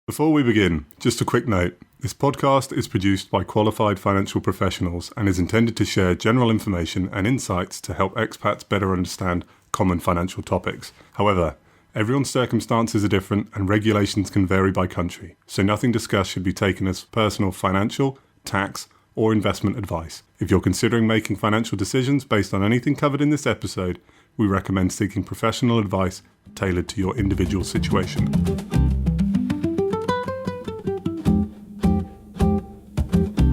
Before we begin, just a quick note. This podcast is produced by qualified financial professionals and is intended to share general information and insights to help expats better understand common financial topics. However, everyone's circumstances are different and regulations can vary by country, so nothing discussed should be taken as personal financial, tax, or investment advice. If you're considering making financial decisions based on anything covered in this episode, we recommend seeking professional advice tailored to your individual situation.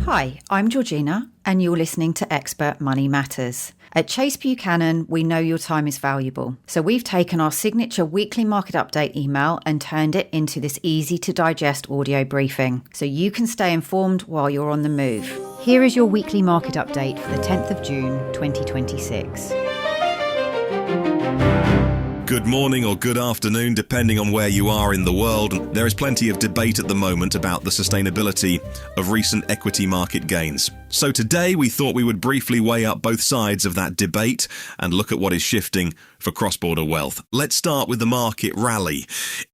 Hi, I'm Georgina, and you're listening to Expert Money Matters. At Chase Buchanan, we know your time is valuable, so we've taken our signature weekly market update email and turned it into this easy-to-digest audio briefing, so you can stay informed while you're on the move. Here is your weekly market update for the 10th of June, 2026. Good morning or good afternoon, depending on where you are in the world. There is plenty of debate at the moment about the sustainability of recent equity market gains. So today we thought we would briefly weigh up both sides of that debate and look at what is shifting for cross-border wealth. Let's start with the market rally.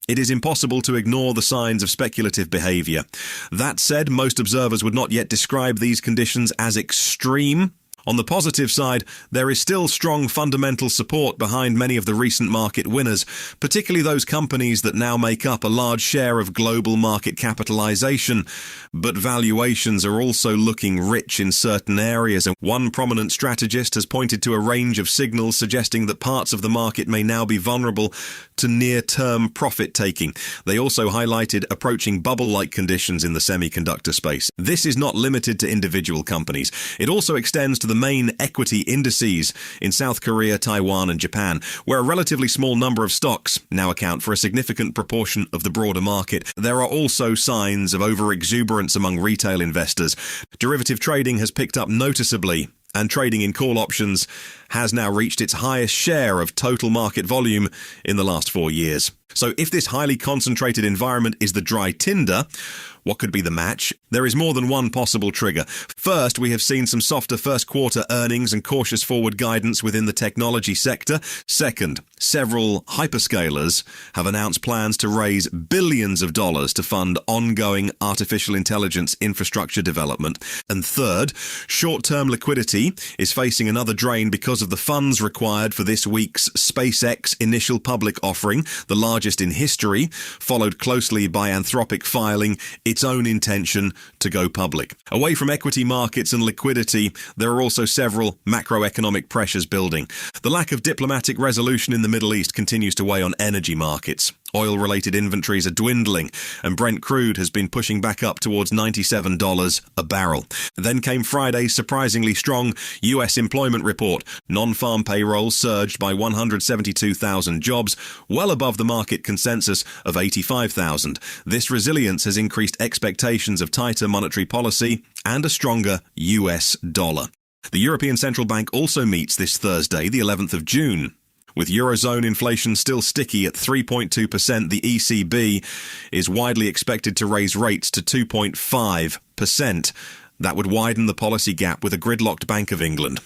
It is impossible to ignore the signs of speculative behavior. That said, most observers would not yet describe these conditions as extreme. On the positive side, there is still strong fundamental support behind many of the recent market winners, particularly those companies that now make up a large share of global market capitalization. But valuations are also looking rich in certain areas, and one prominent strategist has pointed to a range of signals suggesting that parts of the market may now be vulnerable to near-term profit-taking. They also highlighted approaching bubble-like conditions in the semiconductor space. This is not limited to individual companies. It also extends to the main equity indices in South Korea, Taiwan, and Japan, where a relatively small number of stocks now account for a significant proportion of the broader market. There are also signs of over-exuberance among retail investors. Derivative trading has picked up noticeably, and trading in call options has now reached its highest share of total market volume in the last 4 years. So if this highly concentrated environment is the dry tinder, what could be the match? There is more than one possible trigger. First, we have seen some softer first quarter earnings and cautious forward guidance within the technology sector. Second, several hyperscalers have announced plans to raise billions of dollars to fund ongoing artificial intelligence infrastructure development. And third, short-term liquidity is facing another drain because of the funds required for this week's SpaceX initial public offering, the largest in history, followed closely by Anthropic filing its own intention to go public. Away from equity markets and liquidity, there are also several macroeconomic pressures building. The lack of diplomatic resolution in the Middle East continues to weigh on energy markets. Oil-related inventories are dwindling, and Brent crude has been pushing back up towards $97 a barrel. Then came Friday's surprisingly strong U.S. employment report. Non-farm payrolls surged by 172,000 jobs, well above the market consensus of 85,000. This resilience has increased expectations of tighter monetary policy and a stronger U.S. dollar. The European Central Bank also meets this Thursday, the 11th of June. With Eurozone inflation still sticky at 3.2%, the ECB is widely expected to raise rates to 2.5%. That would widen the policy gap with a gridlocked Bank of England.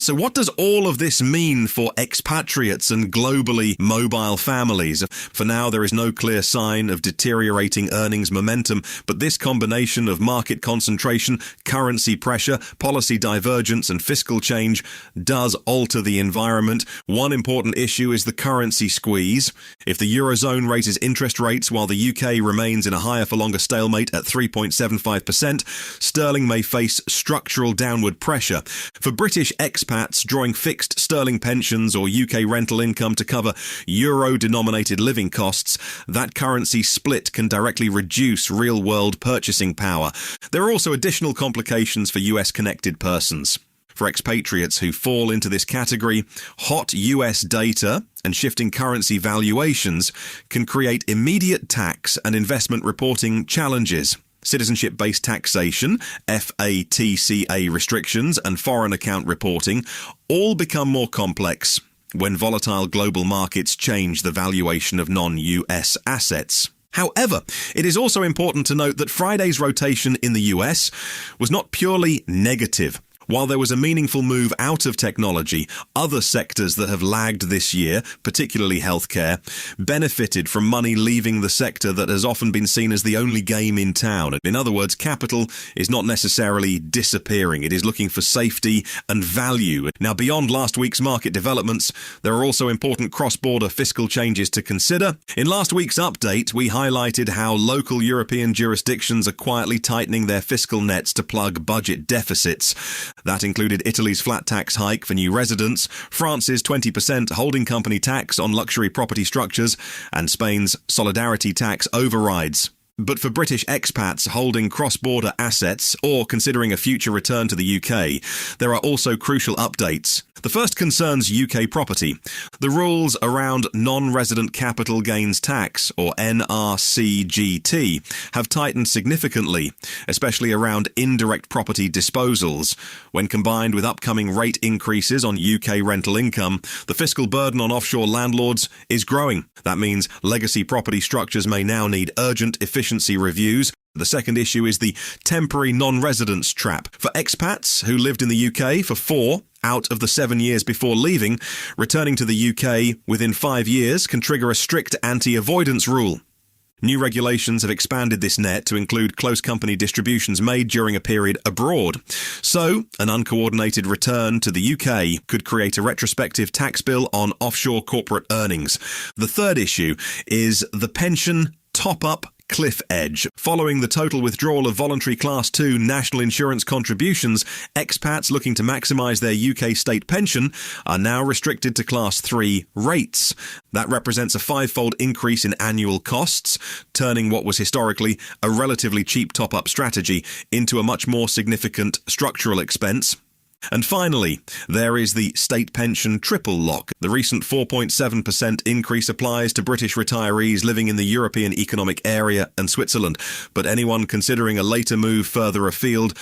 So what does all of this mean for expatriates and globally mobile families? For now, there is no clear sign of deteriorating earnings momentum, but this combination of market concentration, currency pressure, policy divergence, and fiscal change does alter the environment. One important issue is the currency squeeze. If the Eurozone raises interest rates while the UK remains in a higher-for-longer stalemate at 3.75%, sterling may face structural downward pressure. For British expats drawing fixed sterling pensions or UK rental income to cover euro-denominated living costs, that currency split can directly reduce real-world purchasing power. There are also additional complications for US-connected persons. For expatriates who fall into this category, hot US data and shifting currency valuations can create immediate tax and investment reporting challenges. Citizenship-based taxation, FATCA restrictions, and foreign account reporting all become more complex when volatile global markets change the valuation of non-US assets. However, it is also important to note that Friday's rotation in the US was not purely negative. While there was a meaningful move out of technology, other sectors that have lagged this year, particularly healthcare, benefited from money leaving the sector that has often been seen as the only game in town. In other words, capital is not necessarily disappearing. It is looking for safety and value. Now, beyond last week's market developments, there are also important cross-border fiscal changes to consider. In last week's update, we highlighted how local European jurisdictions are quietly tightening their fiscal nets to plug budget deficits. That included Italy's flat tax hike for new residents, France's 20% holding company tax on luxury property structures, and Spain's solidarity tax overrides. But for British expats holding cross-border assets or considering a future return to the UK, there are also crucial updates. The first concerns UK property. The rules around non-resident capital gains tax, or NRCGT, have tightened significantly, especially around indirect property disposals. When combined with upcoming rate increases on UK rental income, the fiscal burden on offshore landlords is growing. That means legacy property structures may now need urgent efficiency reviews. The second issue is the temporary non-residence trap. For expats who lived in the UK for 4 out of the 7 years before leaving, returning to the UK within 5 years can trigger a strict anti-avoidance rule. New regulations have expanded this net to include close company distributions made during a period abroad. So, an uncoordinated return to the UK could create a retrospective tax bill on offshore corporate earnings. The third issue is the pension top-up cliff edge. Following the total withdrawal of voluntary Class 2 national insurance contributions, expats looking to maximise their UK state pension are now restricted to Class 3 rates. That represents a 5-fold increase in annual costs, turning what was historically a relatively cheap top-up strategy into a much more significant structural expense. And finally, there is the state pension triple lock. The recent 4.7% increase applies to British retirees living in the European Economic Area and Switzerland, but anyone considering a later move further afield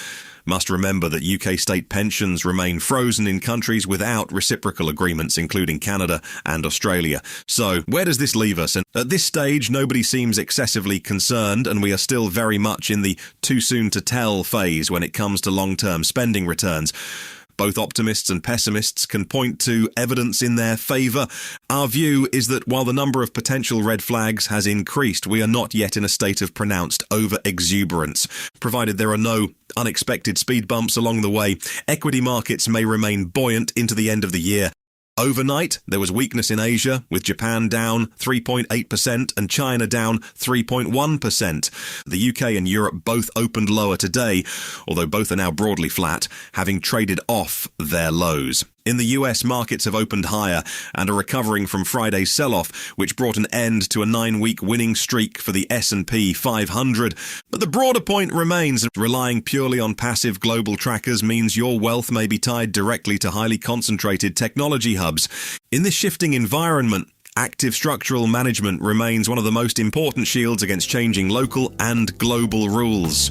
must remember that UK state pensions remain frozen in countries without reciprocal agreements, including Canada and Australia. So, where does this leave us? And at this stage, nobody seems excessively concerned, and we are still very much in the too soon to tell phase when it comes to long-term spending returns. Both optimists and pessimists can point to evidence in their favour. Our view is that while the number of potential red flags has increased, we are not yet in a state of pronounced over-exuberance. Provided there are no unexpected speed bumps along the way, equity markets may remain buoyant into the end of the year. Overnight, there was weakness in Asia, with Japan down 3.8% and China down 3.1%. The UK and Europe both opened lower today, although both are now broadly flat, having traded off their lows. In the US, markets have opened higher and are recovering from Friday's sell-off, which brought an end to a 9-week winning streak for the S&P 500. But the broader point remains, relying purely on passive global trackers means your wealth may be tied directly to highly concentrated technology hubs. In this shifting environment, active structural management remains one of the most important shields against changing local and global rules.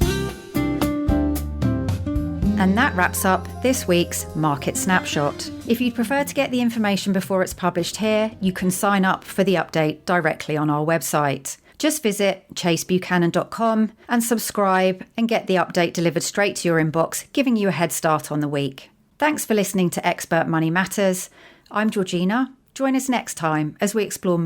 And that wraps up this week's Market Snapshot. If you'd prefer to get the information before it's published here, you can sign up for the update directly on our website. Just visit chasebuchanan.com and subscribe and get the update delivered straight to your inbox, giving you a head start on the week. Thanks for listening to Expert Money Matters. I'm Georgina. Join us next time as we explore money